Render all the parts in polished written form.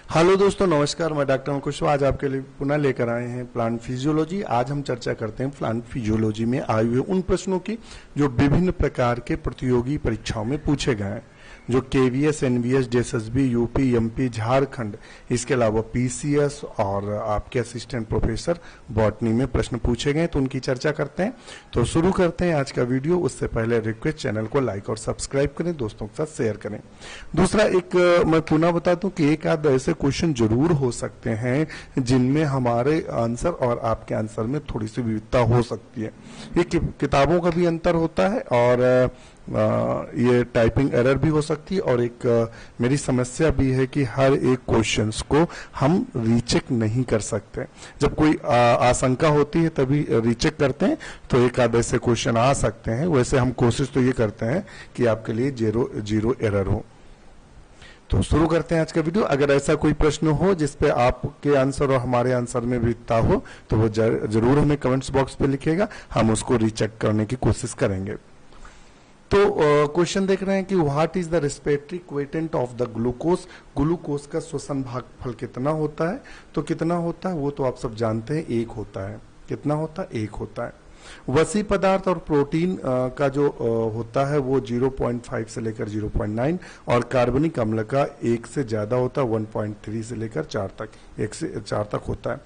Hello दोस्तों, नमस्कार। मैं डॉक्टर अंकुश आज आपके लिए पुनः लेकर आए हैं प्लांट फिजियोलॉजी। आज हम चर्चा करते हैं प्लांट फिजियोलॉजी में आए हुए उन प्रश्नों की जो विभिन्न प्रकार के प्रतियोगी परीक्षाओं में पूछे गए हैं, जो KVS, NVS, JSSB, UP, MP, Jharkhand, इसके अलावा पीसीएस और आपके असिस्टेंट प्रोफेसर बॉटनी में प्रश्न पूछे गए, तो उनकी चर्चा करते हैं। तो शुरू करते हैं आज का वीडियो। उससे पहले रिक्वेस्ट, चैनल को लाइक और सब्सक्राइब करें, दोस्तों के साथ शेयर करें। दूसरा, मैं पुनः बता दूं कि एक आध ऐसे क्वेश्चन जरूर हो सकते हैं जिनमें हमारे आंसर और आपके आंसर में थोड़ी सी विविधता हो सकती है। ये किताबों का भी अंतर होता है और ये टाइपिंग एरर भी हो सकती है, और एक मेरी समस्या भी है कि हर एक क्वेश्चंस को हम रीचेक नहीं कर सकते। जब कोई आशंका होती है तभी रीचेक करते हैं, तो एक आध ऐसे क्वेश्चन आ सकते हैं। वैसे हम कोशिश तो ये करते हैं कि आपके लिए जीरो एरर हो। तो शुरू करते हैं आज का वीडियो। अगर ऐसा कोई प्रश्न हो जिसपे आपके आंसर और हमारे आंसर में विविधता हो तो वो जरूर हमें कमेंट्स बॉक्स पे लिखिएगा, हम उसको रीचेक करने की कोशिश करेंगे। तो क्वेश्चन देख रहे हैं कि what is the respiratory quotient of the glucose. Glucose का श्वसन भागफल कितना होता है? तो कितना होता है वो तो आप सब जानते हैं, 1 होता है। कितना होता है? 1 होता है। वसी पदार्थ और प्रोटीन का जो होता है वो 0.5 से लेकर 0.9, और कार्बनिक अम्ल का 1 से ज्यादा होता है, 1.3 से लेकर 4 तक, 1 से 4 तक होता है।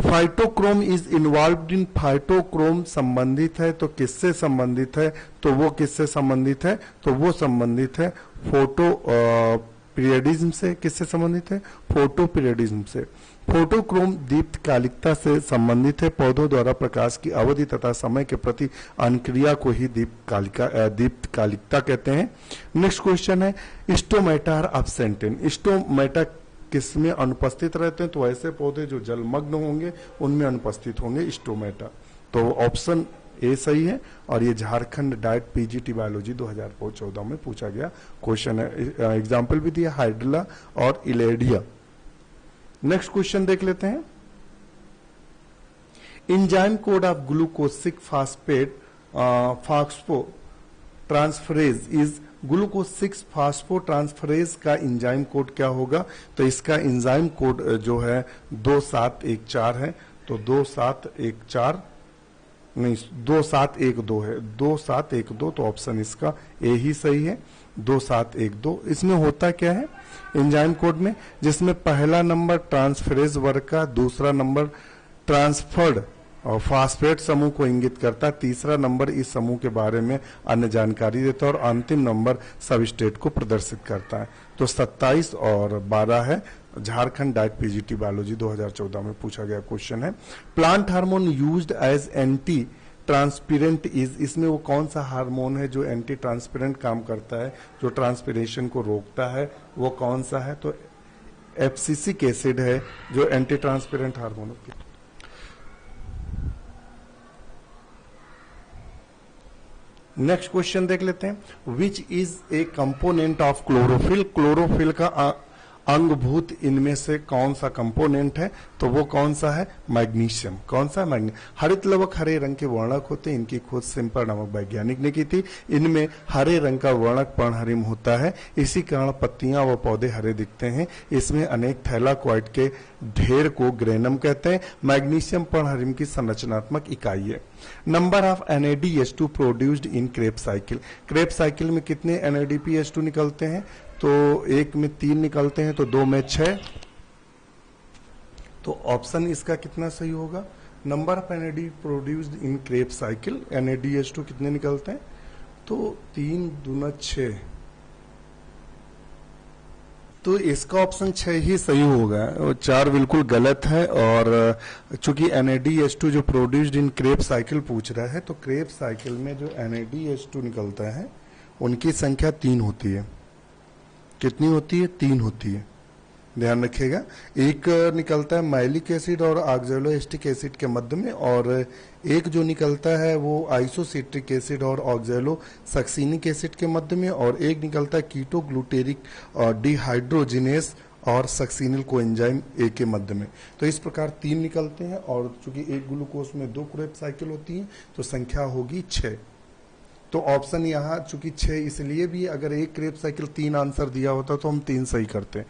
Phytochrome is involved in, phytochrome संबंधित है तो किससे संबंधित है? तो वो किससे संबंधित है? तो वो संबंधित है फोटो पीरियडिज्म से। किससे संबंधित है? फोटो पीरियडिज्म से। फोटोक्रोम दीप्तकालिकता से संबंधित है। पौधों द्वारा प्रकाश की अवधि तथा समय के प्रति अनुक्रिया को ही दीप्तकालिकता कहते हैं। नेक्स्ट क्वेश्चन है stomata are absent in. Stomata किसमें अनुपस्थित रहते हैं? तो ऐसे पौधे जो जलमग्न होंगे उनमें अनुपस्थित होंगे स्टोमेटा। तो ऑप्शन ए सही है, और ये झारखंड डाइट पीजीटी बायोलॉजी 2014 में पूछा गया क्वेश्चन है। एग्जाम्पल भी दिया, हाइड्रिला और इलेडिया। नेक्स्ट क्वेश्चन देख लेते हैं। Enzyme code of glucosic phosphate phospho transferase is. Glucose 6 phosphotransferase का एंजाइम कोड क्या होगा? तो इसका एंजाइम कोड जो है 2714 है। तो 2714 नहीं, 2712 है। 2712, तो ऑप्शन इसका ए ही सही है, 2712। इसमें होता क्या है एंजाइम कोड में? जिसमें पहला नंबर ट्रांसफरेज वर्ग का, दूसरा नंबर ट्रांसफर्ड और फास्फेट समूह को इंगित करता है, तीसरा नंबर इस समूह के बारे में अन्य जानकारी देता है, और अंतिम नंबर सबस्टेट को प्रदर्शित करता है। तो 27 और 12 है। झारखंड डाइट पीजीटी बायोलॉजी 2014 में पूछा गया क्वेश्चन है। Plant hormone used as anti transparent is. इसमें वो कौन सा हार्मोन है जो एंटी ट्रांसपेरेंट काम करता है, जो ट्रांसपिरेशन को रोकता है, वो कौन सा है? तो एब्सिसिक एसिड है जो एंटी ट्रांसपेरेंट हार्मोन है। नेक्स्ट क्वेश्चन देख लेते हैं। Which is a component of chlorophyll. Chlorophyll का अंगभूत इनमें से कौन सा कंपोनेंट है? तो वो कौन सा है? मैग्नीशियम। कौन सा? मैग्नीशियम। हरित लवक हरे रंग के वर्णक होते हैं। इनकी खोज सिम्पर नामक वैज्ञानिक ने की थी। इनमें हरे रंग का वर्णक पर्णहरिम होता है, इसी कारण पत्तियां व पौधे हरे दिखते हैं। इसमें अनेक थैलाकोइड के ढेर को ग्रेनम कहते हैं। मैग्नीशियम पर्णहरिम की संरचनात्मक इकाई है। Number of NADH2 produced in Krebs cycle. Krebs cycle में कितने NADPH2 निकलते हैं? तो एक में 3 निकलते हैं, तो 2 में 6। तो ऑप्शन इसका कितना सही होगा? Number of NAD produced in Krebs cycle, NADH2 कितने निकलते हैं? तो 3 दूना 6, तो इसका ऑप्शन 6 ही सही होगा, और 4 बिल्कुल गलत है। और चूंकि NADH2 जो प्रोड्यूस्ड इन क्रेब साइकिल पूछ रहा है, तो क्रेब साइकिल में जो NADH2 निकलता है उनकी संख्या 3 होती है। कितनी होती है? 3 होती है, ध्यान रखिएगा। एक निकलता है मैलिक एसिड और ऑक्सैलोएस्टिक एसिड के मध्य में, और एक जो निकलता है वो आइसोसिट्रिक एसिड और ऑक्सैलोसक्सिनिक एसिड के मध्य में, और एक निकलता है कीटोग्लूटेरिक और डिहाइड्रोजिनेस और सक्सिनिल कोएंजाइम ए के मध्य में। तो इस प्रकार 3 निकलते हैं, और चूंकि एक ग्लूकोज में 2 क्रेब साइकिल होती है तो संख्या होगी 6। तो ऑप्शन यहाँ चूंकि 6 इसलिए भी, अगर एक क्रेब साइकिल 3 आंसर दिया होता तो हम 3 सही करते,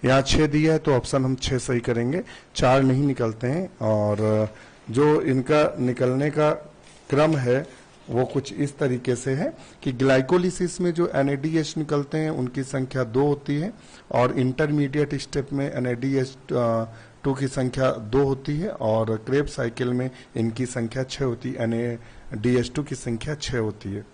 यहाँ 6 दिया है तो ऑप्शन हम 6 सही करेंगे, 4 नहीं निकलते हैं। और जो इनका निकलने का क्रम है वो कुछ इस तरीके से है कि ग्लाइकोलिसिस में जो NADH निकलते हैं उनकी संख्या 2 होती है, और इंटरमीडिएट स्टेप में NADH2 की संख्या 2 होती है, और क्रेब साइकिल में इनकी संख्या 6 होती है, NADH2 की संख्या 6 होती है।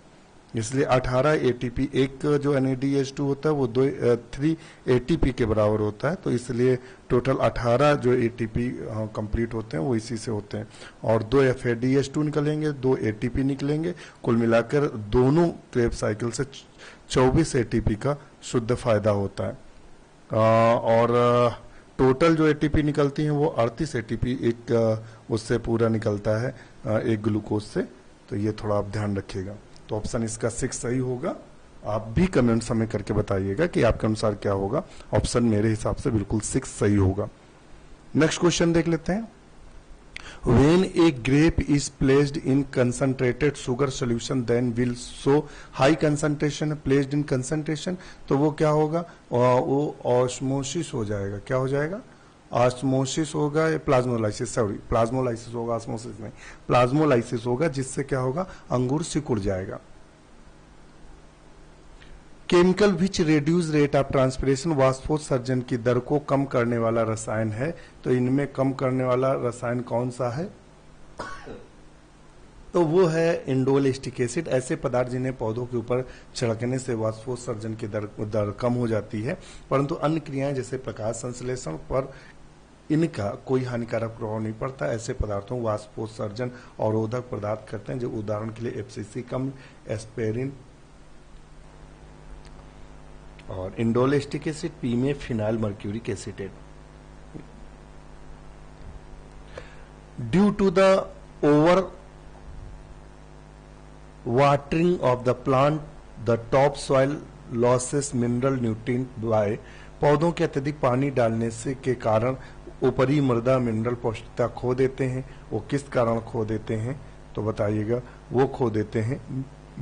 इसलिए 18 ATP, एक जो NADH2 होता है वो 3 ATP के बराबर होता है, तो इसलिए टोटल 18 जो ATP कंप्लीट होते हैं वो इसी से होते हैं, और 2 FADH2 निकलेंगे, 2 ATP निकलेंगे, कुल मिलाकर दोनों क्रेब साइकिल से 24 ATP का शुद्ध फायदा होता है। और टोटल जो ATP निकलती हैं वो 38 ATP एक उससे पूरा निकलता है, एक ग्लूकोज से, तो ये थोड़ा आप ध्यान रखिएगा। तो ऑप्शन इसका 6 सही होगा। आप भी कमेंट्स हमें करके बताइएगा कि आपके अनुसार क्या होगा। ऑप्शन मेरे हिसाब से बिल्कुल 6 सही होगा। नेक्स्ट क्वेश्चन देख लेते हैं। When a grape is placed in concentrated sugar solution, then will show high concentration. Placed in concentration, तो वो क्या होगा, वो ऑस्मोसिस हो जाएगा। क्या हो जाएगा? ऑस्मोसिस होगा, प्लाज्मोलाइसिस, सॉरी प्लाज्मोलाइसिस होगा, ऑस्मोसिस नहीं, प्लाज्मोलाइसिस होगा, जिससे क्या होगा, अंगूर सिकुड़ जाएगा। Chemical which reduce rate of transpiration, वाष्पोत्सर्जन की दर को कम करने वाला रसायन है, तो इनमें कम करने वाला रसायन कौन सा है? तो वो है इंडोल एस्टिक एसिड। ऐसे पदार्थ जिन्हें पौधों के ऊपर छिड़कने से वाष्पोत्सर्जन की दर कम हो जाती है, परंतु अन्य क्रियाएं जैसे प्रकाश संश्लेषण पर इनका कोई हानिकारक प्रभाव नहीं पड़ता। ऐसे पदार्थों वाष्पोत्सर्जन अवरोधक पदार्थ करते हैं, जो उदाहरण के लिए FCC कम, एस्पेरिन और इंडोल एस्टिक एसिड, पी में phenyl mercuric acetate. Due to the over watering of the plant, the top soil losses mineral nutrient by, पौधों के अत्यधिक पानी डालने से के कारण ऊपरी मृदा मिनरल पौष्टिकता खो देते हैं। वो किस कारण खो देते हैं तो बताइएगा। वो खो देते हैं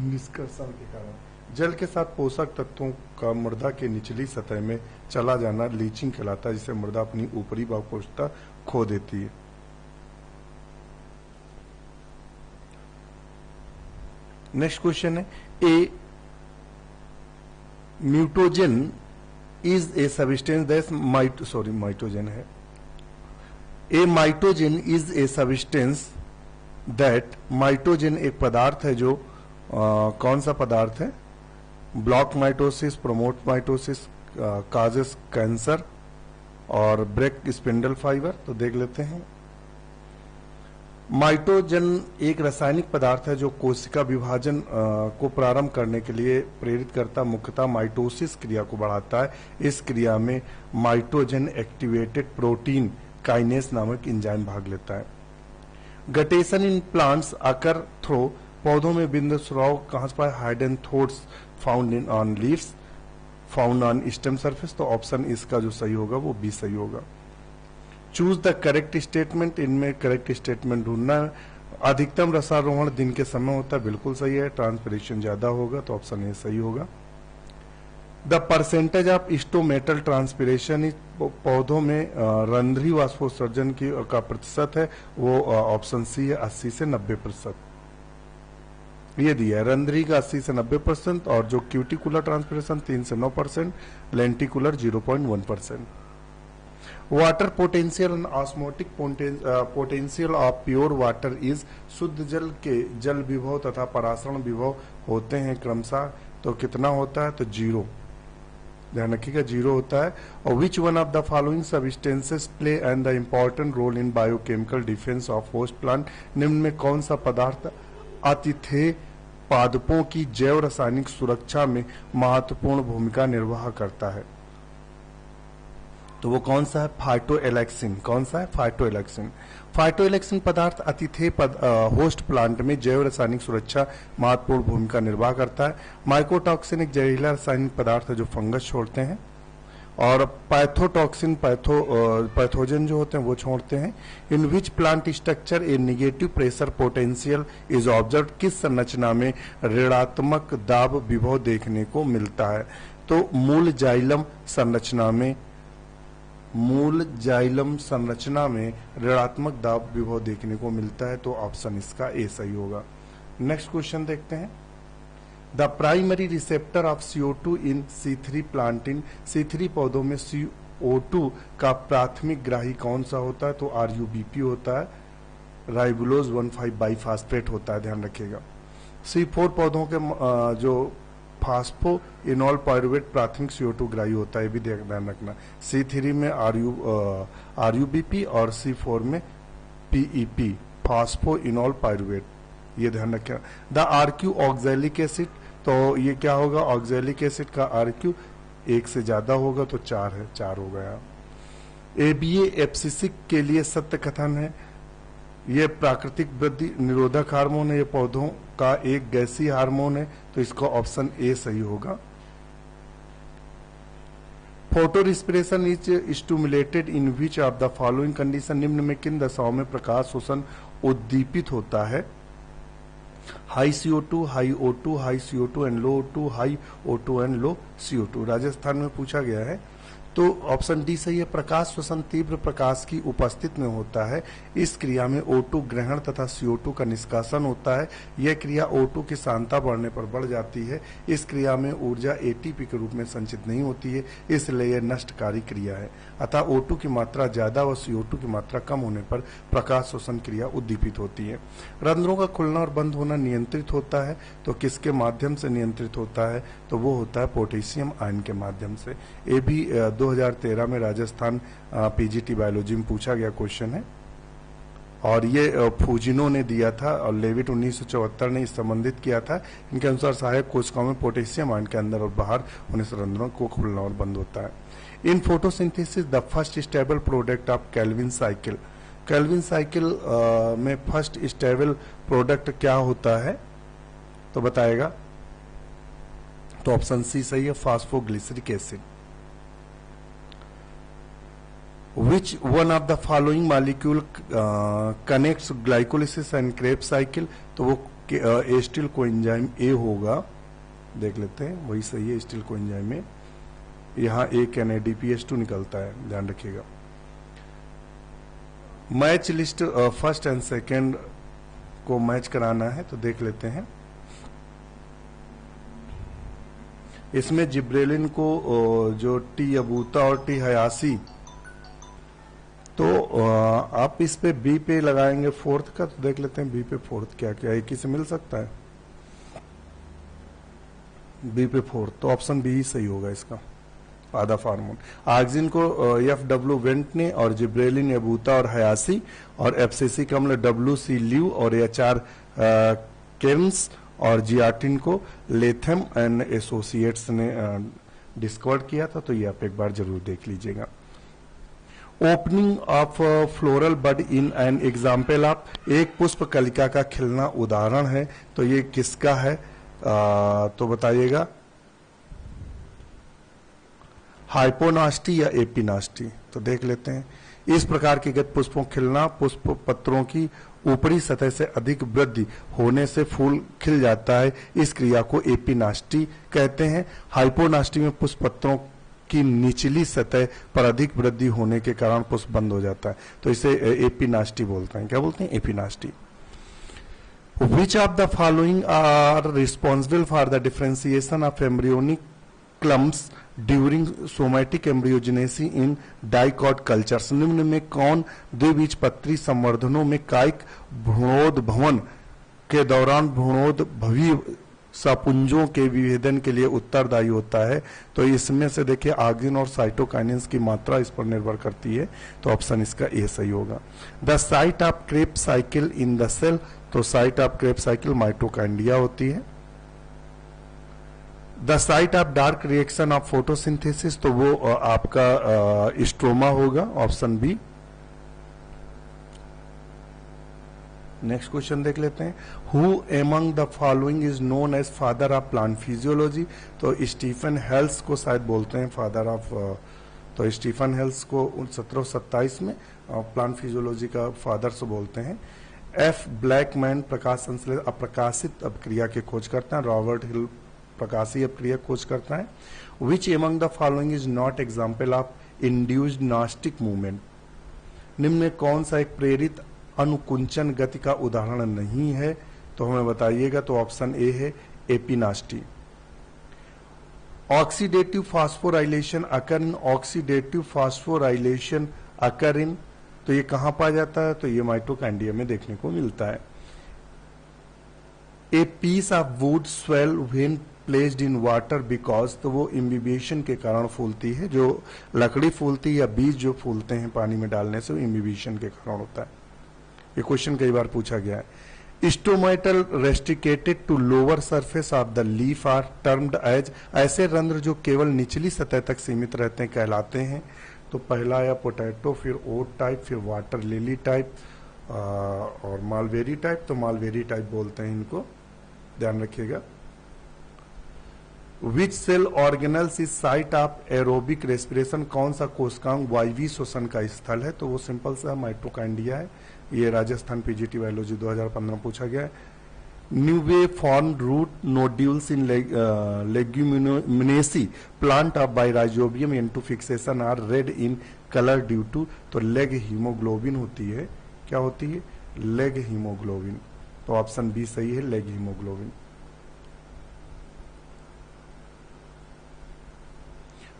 निष्कर्षण के कारण। जल के साथ पोषक तत्वों का मृदा के निचली सतह में चला जाना लीचिंग कहलाता है, जिससे मृदा अपनी ऊपरी भाग पौष्टिकता खो देती है। नेक्स्ट क्वेश्चन है, ए म्यूटोजन इज ए सब्सटेंस दैट माइटोजन है। ए माइटोजन इज ए सब्सटेंस दैट, माइटोजन एक पदार्थ है जो कौन सा पदार्थ है? Block mitosis, promote mitosis, causes cancer और ब्रेक स्पिंडल फाइबर। तो देख लेते हैं। माइटोजन एक रासायनिक पदार्थ है जो कोशिका विभाजन को प्रारंभ करने के लिए प्रेरित करता, मुख्यतः माइटोसिस क्रिया को बढ़ाता है। इस क्रिया में माइटोजन एक्टिवेटेड प्रोटीन काइनेस नामक एंजाइम भाग लेता है। Guttation in plants occur through, पौधों में बिंदु स्राव कहां से पाए? Hydathodes found in on leaves, found on stem surface. तो ऑप्शन इसका जो सही होगा वो बी सही होगा। चूज द करेक्ट स्टेटमेंट, इनमें करेक्ट स्टेटमेंट ढूंढना है। अधिकतम रसारोहण दिन के समय होता है, बिल्कुल सही है। ट्रांसपिरेशन ज्यादा होगा तो ऑप्शन ए सही होगा। The percentage of stomatal transpiration, पौधों में रंध्री वाष्पोत्सर्जन की का प्रतिशत है वो ऑप्शन सी है, 80 से 90%। ये दिया है रंध्री का 80 से 90%, और जो क्यूटिकुलर ट्रांसपिरेशन 3 से 9%, lenticular 0.1%। Water potential and osmotic potential of pure water is, शुद्ध जल के जल विभव तथा परासरण विभव होते हैं क्रमशः, तो कितना होता है? तो 0, ध्यान रखिएगा 0 होता है। और which one of the following substances play and the important role in biochemical defence of host plant, निम्न में कौन सा पदार्थ आतिथेय पादपों की जैव रासायनिक सुरक्षा में महत्वपूर्ण भूमिका निर्वाह करता है? तो वो कौन सा है? फाइटोएलेक्सिन। कौन सा है? फाइटोएलेक्सिन। फाइटोएलेक्सिन पदार्थ अतिथेय होस्ट प्लांट में जैव रासायनिक सुरक्षा महत्वपूर्ण भूमिका निर्वाह करता है। माइकोटॉक्सिन एक जहरीला रासायनिक पदार्थ है जो फंगस छोड़ते हैं। और पैथोटॉक्सिन पैथोजन जो होते हैं वो छोड़ते हैं। In which plant structure a negative pressure potential is observe, किस संरचना में ऋणात्मक दाब विभव देखने को मिलता है? तो मूल जाइलम संरचना में ऋणात्मक दाब विभव देखने को मिलता है, तो ऑप्शन इसका ए सही होगा। नेक्स्ट क्वेश्चन देखते हैं। The primary receptor of CO2 in C3 plant, in C3 पौधों में CO2 का प्राथमिक ग्राही कौन सा होता है? तो RUBP होता है, राइबुलोज 1,5 बाइफास्फेट होता है, ध्यान रखिएगा। C4 पौधों के जो फास्फो इनॉल पायरुवेट प्राथमिक CO2 ग्राही होता है, ये भी ध्यान रखना। C3 में RUBP और C4 में PEP फास्फो इनॉल पायरुवेट, ये ध्यान रखें। द RQ ऑक्सैलिक एसिड, तो ये क्या होगा? ऑक्सैलिक एसिड का RQ 1 से ज्यादा होगा तो 4 है, 4 हो गया। ABA एब्सिसिक के लिए सत्य कथन है, ये प्राकृतिक वृद्धि निरोधक हार्मोन है, ये पौधों का एक गैसीय हार्मोन है, तो इसका ऑप्शन ए सही होगा। Photo respiration is stimulated in which of the following condition, निम्न में किन दशाओं में प्रकाश शोषण उद्दीपित होता है? High CO2, high O2, high CO2 and low O2, high O2 and low CO2, Rajasthan में पूछा गया है, तो ऑप्शन डी सही है। प्रकाश श्वसन तीव्र प्रकाश की उपस्थिति में होता है, इस क्रिया में O2 ग्रहण तथा CO2 का निष्कासन होता है। यह क्रिया O2 की सांद्रता बढ़ने पर बढ़ जाती है, इस क्रिया में ऊर्जा ATP के रूप में संचित नहीं होती है, इसलिए यह नष्टकारी क्रिया है। अतः O2 की मात्रा ज्यादा व CO2 की मात्रा कम होने पर प्रकाश श्वसन क्रिया उद्दीपित होती है। रंध्रों का खुलना और बंद होना नियंत्रित होता है, तो किसके माध्यम से नियंत्रित होता है? तो वो होता है पोटेशियम आयन के माध्यम से। ये भी 2013 में राजस्थान PGT बायोलॉजी में पूछा गया क्वेश्चन है, और ये फूजिनो ने दिया था और लेविट 1974 ने इस संबंधित किया था। इनके अनुसार सहायक कोशिकाओं में पोटेशियम आयन के अंदर और बाहर होने से रंध्रों को खुलना और बंद होता है। In photosynthesis the first stable product of Calvin cycle, Calvin cycle में फर्स्ट स्टेबल प्रोडक्ट क्या होता है? तो बताएगा, तो ऑप्शन सी सही है, phosphoglyceric acid. Which one of the following molecule connects glycolysis and Krebs cycle? तो वो एस्टिल कोएंजाइम ए होगा, देख लेते हैं, वही सही है। एस्टिल कोएंजाइम में यहाँ एक NADPH2 निकलता है, ध्यान रखिएगा। Match list first and second को मैच कराना है, तो देख लेते हैं। इसमें जिब्रेलिन को जो टी अबूता और टी हयासी, तो आप इस पे बी पे लगाएंगे फोर्थ का, तो देख लेते हैं बी पे फोर्थ क्या क्या एक ही से मिल सकता है। बी पे फोर्थ, तो ऑप्शन बी ही सही होगा इसका, आधा हार्मोन। आक्सिन को FW वेंट ने, और जिब्रेलिन अबूता और हयासी, और एब्सिसिक अम्ल WC ल्यू और HR केम्स, और जियाटिन को लेथम एंड एसोसिएट्स ने डिस्कवर किया था। तो ये आप एक बार जरूर देख लीजिएगा। Opening of floral bud in an example of, एक पुष्प कलिका का खिलना उदाहरण है, तो ये किसका है? तो बताइएगा, हाइपोनास्टी या एपिनास्टी। तो देख लेते हैं। इस प्रकार की गत पुष्पों खिलना, पुष्प पत्रों की ऊपरी सतह से अधिक वृद्धि होने से फूल खिल जाता है, इस क्रिया को एपिनास्टी कहते हैं। हाइपोनास्टी में पुष्प पत्रों की निचली सतह पर अधिक वृद्धि होने के कारण पुष्प बंद हो जाता है, तो इसे एपिनास्टी बोलते हैं। क्या बोलते हैं? एपिनास्टी। Which of the following are responsible for the differentiation of embryonic clumps during somatic embryogenesis in dicot cultures? निम्न में कौन द्विबीजपत्री संवर्धनों में कायिक भ्रूणोद्भवन के दौरान भ्रूणोद्भवी सपुंजों के विभेदन के लिए उत्तरदायी होता है? तो इसमें से देखिए ऑक्सिन और साइटोकाइनेंस की मात्रा इस पर निर्भर करती है, तो ऑप्शन इसका ए सही होगा। The site of Kreb cycle in the cell, तो site of Kreb cycle mitochondria होती है। The site of dark reaction of photosynthesis, तो वो आपका स्ट्रोमा होगा, ऑप्शन बी। नेक्स्ट क्वेश्चन देख लेते हैं। Who among the following is known as father of plant physiology? तो स्टीफन हेल्स को शायद बोलते हैं फादर ऑफ तो स्टीफन हेल्स को 1727 में प्लांट फिजियोलॉजी का फादर से बोलते हैं। एफ ब्लैकमैन प्रकाश संश्लेषण अप्रकाशित अपक्रिया के खोज करता है। रॉबर्ट हिल प्रकाशीय अपक्रिया खोज करता है। Which among the following is not example of induced gnostic movement, निम्न में कौन सा एक प्रेरित अनुकुंचन गति का उदाहरण नहीं है, तो हमें बताइएगा। तो ऑप्शन ए है एपिनास्टी। ऑक्सीडेटिव फास्फोराइलेशन अकर इन, ऑक्सीडेटिव फास्फोराइलेशन अकर इन, तो ये कहां पाया जाता है, तो ये माइटोकॉन्ड्रिया में देखने को मिलता है। A piece of wood swell when placed in water because, तो वो इम्बिबिएशन के कारण फूलती है। जो लकड़ी फूलती है या बीज जो फूलते हैं पानी में डालने से, वो इम्बिबिएशन के कारण होता है। ये क्वेश्चन कई बार पूछा गया है। Stomatal restricted to lower surface of the leaf are termed as, ऐसे रंध्र जो केवल निचली सतह तक सीमित रहते हैं कहलाते हैं। तो पहला आया पोटैटो, फिर ओट टाइप, फिर वाटर लिली टाइप और मालवेरी टाइप। तो मालवेरी टाइप बोलते हैं इनको, ध्यान रखिएगा। Which cell organelles is site of aerobic respiration, कौन सा कोशिकांग वायवीय श्वसन का स्थल है, तो वो सिंपल सा माइटोकॉन्ड्रिया है। ये राजस्थान पीजीटी बायोलॉजी 2015 पूछा गया है। Newly form root nodules in Leguminosae plant of by Rhizobium into fixation are red in colour due to, तो लेग हीमोग्लोबिन होती है। क्या होती है, लेग हीमोग्लोबिन। तो ऑप्शन बी सही है, leghaemoglobin.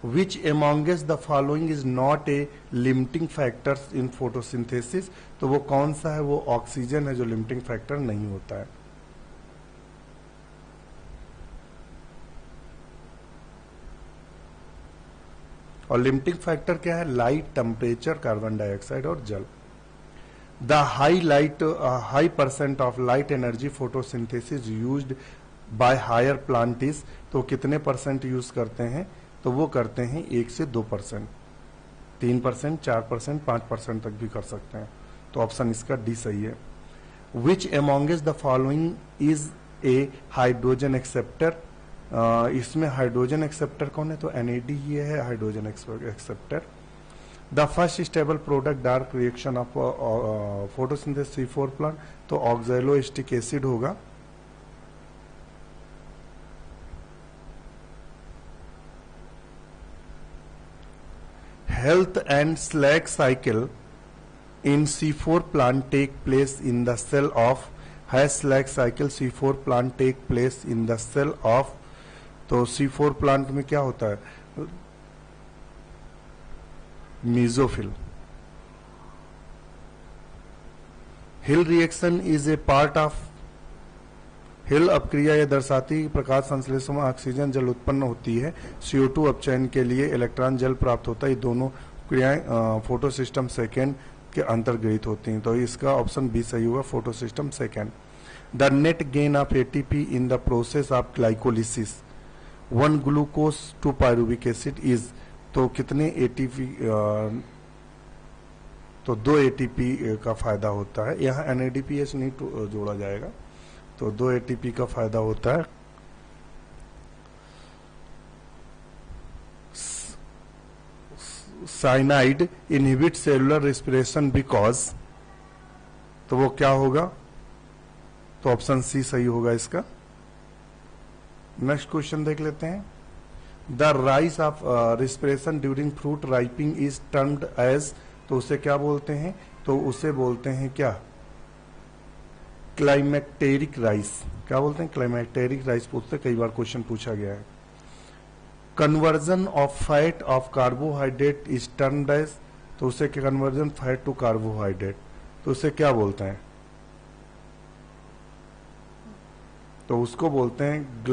Which amongst the following is not a limiting factor in photosynthesis, तो वो कौन सा है, वो ऑक्सीजन है जो लिमिटिंग फैक्टर नहीं होता है। और लिमिटिंग फैक्टर क्या है, लाइट, टेम्परेचर, कार्बन डाइऑक्साइड और जल। The high percent of light energy photosynthesis used by higher plant is, तो कितने परसेंट यूज करते हैं, तो वो करते हैं 1 से 2%, 3%, 4%, 5% तक भी कर सकते हैं। तो ऑप्शन इसका डी सही है। Which amongst the following is a hydrogen acceptor, इसमें हाइड्रोजन एक्सेप्टर कौन है, तो NAD ये है hydrogen acceptor. The first stable product dark reaction of photosynthesis C4 plant, तो ऑक्सैलोएस्टिक एसिड होगा। Health and slag cycle in C4 plant take place in the cell of, has slag cycle C4 plant take place in the cell of, तो C4 plant में क्या होता है, mesophyll. Hill reaction is a part of, Hill अपक्रिया यह दर्शाती है प्रकाश संश्लेषण में ऑक्सीजन जल उत्पन्न होती है, CO2 अपचयन के लिए इलेक्ट्रॉन जल प्राप्त होता है। ये दोनों क्रियाएं फोटो सिस्टम सेकेंड के अंतर्गृहित होती हैं। तो इसका ऑप्शन बी सही होगा, photo system second. The net gain of ATP in the process of glycolysis 1 glucose 2 pyruvic acid is, तो कितने ATP, तो 2 ATP का फायदा होता है। यहाँ NADPH नहीं जोड़ा जाएगा, तो 2 ATP का फायदा होता है। Cyanide inhibit cellular respiration because, तो वो क्या होगा, तो ऑप्शन सी सही होगा इसका। नेक्स्ट क्वेश्चन देख लेते हैं। The rise of respiration during fruit ripening is termed as, तो उसे क्या बोलते हैं, तो उसे बोलते हैं क्या, क्लाइमेक्टेरिक राइस। क्या बोलते हैं, क्लाइमेक्टेरिक राइस पूछते, कई बार क्वेश्चन पूछा गया है। Conversion of fat of carbohydrate is termed as, तो उसे कन्वर्जन फैट टू कार्बोहाइड्रेट, तो उसे क्या बोलते हैं, तो उसको बोलते हैं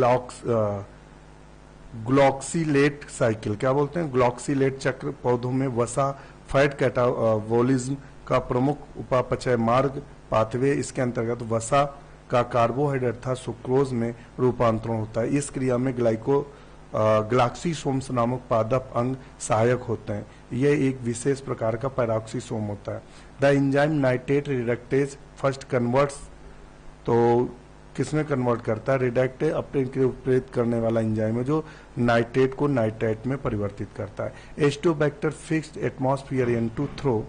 ग्लॉक्सीलेट साइकिल। क्या बोलते हैं, ग्लॉक्सीलेट चक्र। पौधों में वसा फैट कैटाबोलिज्म का प्रमुख उपापचय मार्ग पाथवे, इसके अंतर्गत वसा का कार्बोहाइड्रेट तथा सुक्रोज में रूपांतरण होता है। इस क्रिया में ग्लाक्सीसोम्स नामक पादप अंग सहायक होते हैं। यह एक विशेष प्रकार का पैराक्सीसोम होता है। The enzyme nitrate reductase first converts, तो किसमें कन्वर्ट करता है? रेडक्ट अपने के प्रेरित करने वाला एंजाइम है जो नाइट्रेट को नाइट्राइट में परिवर्तित करता है। एस्टोबैक्टर फिक्स्ड एटमॉस्फेयर इनटू थ्रो।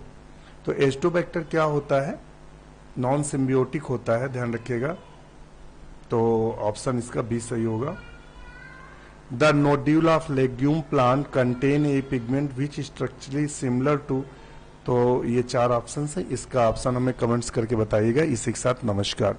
तो एस्टोबैक्टर क्या होता है? नॉन सिम्बियोटिक होता है, ध्यान रखिएगा। तो ऑप्शन इसका बी सही होगा। The nodule of legume plant contain a pigment which structurally similar to. तो ये 4 ऑप्शन है, इसका ऑप्शन हमें कमेंट्स करके बताइएगा। इसी के साथ नमस्कार।